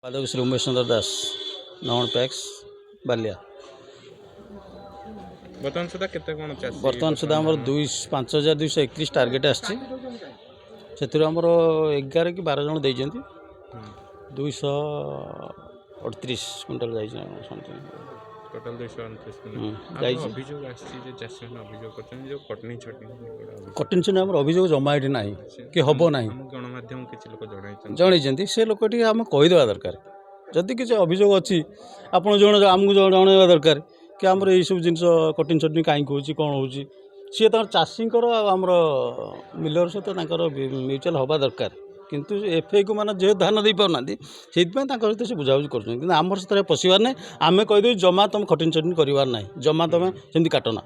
पादक श्री उमेश चंद्र दास noun PACS Ballia बर्तमान सुधा केते कोन चासी बर्तमान सुधा आम 5231 टार्गेट आसमर 11 कि 12 जन देते 238 क्विंटल टोटल 229 अभियोग आसी जे चासी ने अभियोग करछन जो कटनी छटनी कटिन छुनी आम अभियोग जमा ये ना कि हम ना गणमाध्यम किसी लोक जन से लोक आम कहीदेवा दरकार जदि किसी अभियोग अच्छी आपड़ जन आमको जनवा दरकार कि आमर ये सब जिन कटिन छटनी कहीं हो कौन हो सी चाषी आमर मिलर सहित म्यूचुआल हवा दरकार किंतु एफआई को मैंने जेहतु ध्यान दे पाना से सहित से बुझाबुझी कर आमर सहित पशिबार ना आम कहीदे जमा तुम कटिन छटनी करार ना जमा तुम सेमती काटना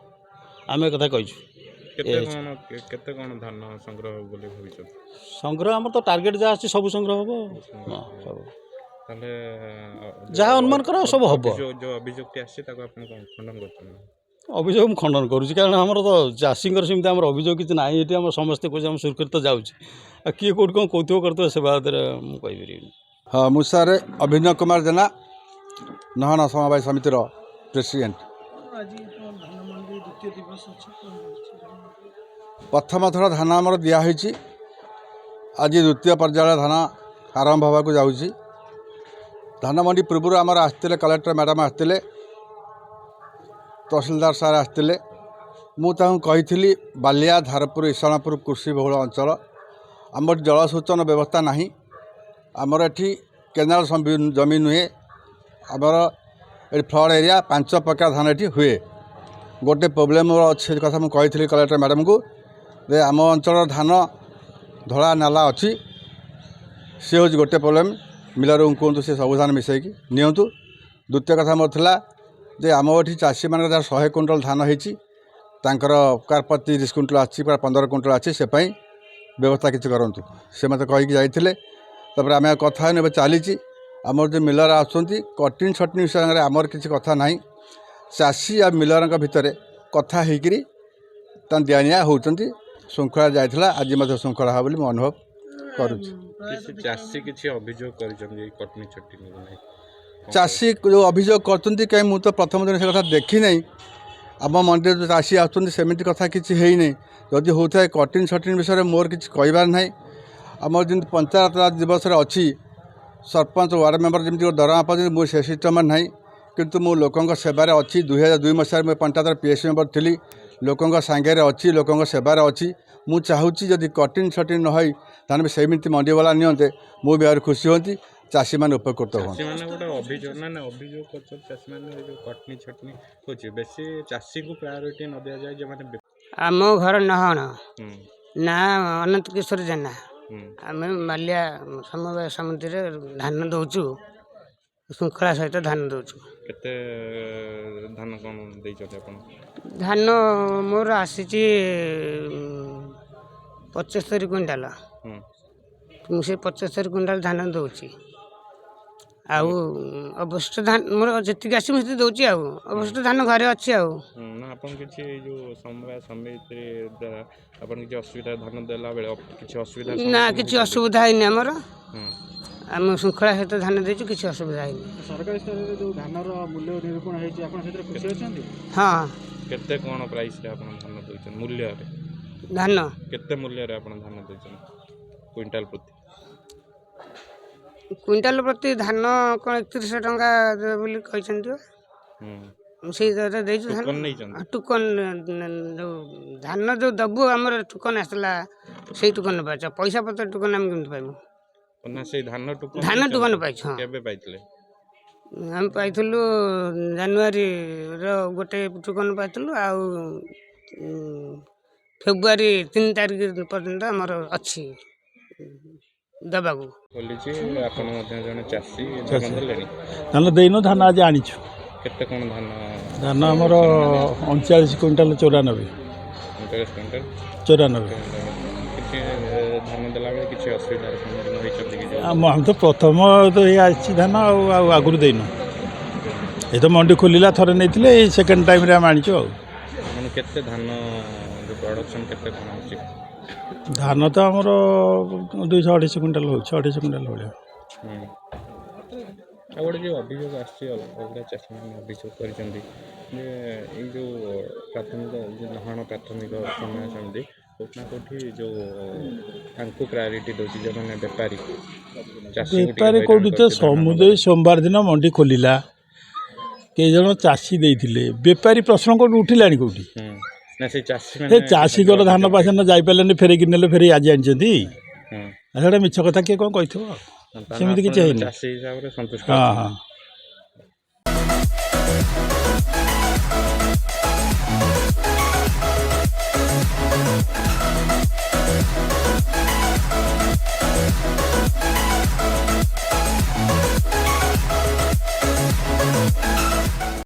आम कथा कही केते कोन धान संग्रह बोली भविष्य संग्रह आम तो टार्गेट जहाँ अच्छी सब संग्रह हम सब ताले जहाँ अनुमान कर सब हम जो अभियोगटी आसी ताको आपण खंडन करछन अभियोग मुझे खंडन करुँच कारण आमर तो चाषी सेमती आम अभियोग किसी ना ये आम समस्ते कहे आम सुरक्षित जाऊँच किए कौट कौन कौतुक करते से बाबद मुझे हाँ मु सर अभिनव कुमार जेना नहना समवाय समितिर प्रेसिडेंट प्रथम थर धान आमर दिखाई आज द्वितीय पर्याय धान आरंभ होगा जाऊँगी धान मंडी पूर्व आमर आसते कलेक्टर मैडम आसते तहसीलदार सार आसते मुझे बालिया धारपुर ईशाणपुर कृषि बहुल अंचल आमर जलसेचन व्यवस्था नहीं आमर एटी केनाल जमी नुहे आमर ये फ्लड एरिया 5 प्रकार धान ये हुए गोटे प्रोब्लेम अच्छे कथा मुझे कलेक्टर मैडम को जे आम अंचल धान धला नाला अच्छी सी हूँ गोटे प्रोब्लेम मिलर कहतु से सब धान मिसेकी नियंतु द्वितीय कथा मोर था जे आम ये चाषी मान 100 क्विंटल धान होती कार प्रति 30 क्विंटल आसी 15 क्विंटल आसी से व्यवस्था किसी करूँ से मत कहीकि जाते आम कथा चली आमर जो मिलर आसुँच कटिन छटनी विषय आमर किसी कथा ना चाषी आ मिलर भितर कथा होकरी दिया होती श्रृंखला जाइला आज मत श्रृंखला हो बोली अनुभव करुँच चाषी किसी अभियोग कटनी छटनी चाषी जो अभियोग करते कहीं मुझे तो प्रथम दिन से कथा देखी नहीं आम मंडी जो चाषी आसमती कथा किसी है नहीं जदि होता है कटिन छटनी विषय मोर किसी कहबार ना आमर जमी पंचायत राज दिवस अच्छी सरपंच वार्ड मेम्बर जमी दरमा पाते मुझे से सिस्टम ना किंतु मु लोकों सेवार अच्छी 2002 मसीह में पंचायत पीएस मेम्बर थी लोकों सांगे अच्छी लोकों सेवार अच्छी मु चाहूँगी जदि कटिन छटनी न हो ताने सेमती मंडी वाला नियंते मु भी आर खुशी होती चाषी मैंने उपकृत होती कटनी छटनी होची बेसी चाषी को प्रायोरिटी न दिया जाए जो माने आम घर नहण ना अनंत किशोर जेना आम बालिया समवाय समिति धान दौचु श्रृंखला सहित धान दौचु केते धान कोन देइछते आपण धान मोर आसी 75 क्विंटाल मुझे 75 क्विंटाल धान दौची आउ अवशिष्ट धान मोर जी आसी मुझे दौची आउ अवशिष्ट धान घरे अच्छी आउ ना अपन किछि जो समवाय समिति द्वारा अपन किछि असुविधा धान देला बेले किछि असुविधा ना किछि असुविधा है नै हमर आम श्रृंखला सहित धान देचु किछि असुविधा है सरकारी स्तर रे जो धानर मूल्य निरूपण है अपन क्षेत्र खुशी होचंदी हां केते कोन प्राइस रे अपन धान दोचन मूल्य रे धान केते मूल्य रे अपन धान दोचन क्विंटल प्रति क्विंटाल प्रति धान कौन 3100 टंका बोली कहते से टुकन जो धान जो दबु आमर टुकन आसला से टुकन पाच पैसा पत्र टुकन आम केमती पाइबु ना से धान टुकन पाइछ केबे पाइतले हम पाइथलु जनवरी रो गोटे टुकन पाइथलु आ फेब्रुआरी 3 तारिख पर्यंत आमर अच्छी दबागु बोली छी आपण मध्ये जने चासी धान देलेनी धान देनो धान आज आनीछु केते कोन धान धान आमर 39 क्विंटल 94 क्विंटल 94 किछि धान देला बेले किछि असुविधा सम्मुखीन होई छथि कि हम तो प्रथम तो ये आछि धान आगुर देनो ये तो मंडी खोलिला थरे नैथिले सेकंड टाइम रे हम आनीछु माने केते धान जो प्रोडक्शन केते कोन अछि धान तो आमर 200-250 क्विंटल हो 250 क्विंटल भाया ଆଉ ଗୋଟେ ଯେଉଁ ଅଭିଯୋଗ ଆସିଛି ଅଲଗା ଚାଷୀମାନେ ଅଭିଯୋଗ କରିଛନ୍ତି ଯେ ଏଇ ଯେଉଁ ପ୍ରାଥମିକ ଯେଉଁ ଧାନ ପ୍ରାଥମିକ ସମୟ ସମିତି କେଉଁଠି ନା କେଉଁଠି ଯେଉଁ ତାଙ୍କୁ ପ୍ରାୟୋରିଟି ଦେଉଛି ଯେଉଁମାନେ ବେପାରୀ ବେପାରୀ କେଉଁଠି ତ ସମୁଦାୟ ସୋମବାର ଦିନ ମଣ୍ଡି ଖୋଲିଲା କେଇ ଜଣ ଚାଷୀ ଦେଇଥିଲେ ବେପାରୀ ପ୍ରଶ୍ନ କେଉଁଠି ଉଠିଲାଣି କେଉଁଠି ନା ସେ ଚାଷୀ ସେ ଚାଷୀଙ୍କର ଧାନ ପାଖରେ ଯାଇପାରିଲେନି ଫେରେଇକି ନେଲେ ଫେରେଇ ଆଜି ଆଣିଛନ୍ତି ସେଇଟା ମିଛ କଥା କିଏ କ'ଣ କହିଥିବ ସେମିତି କିଛି ହେଇନି ଚାଷୀ ହିସାବରେ ସନ୍ତୁଷ୍ଟ ହଁ ହଁ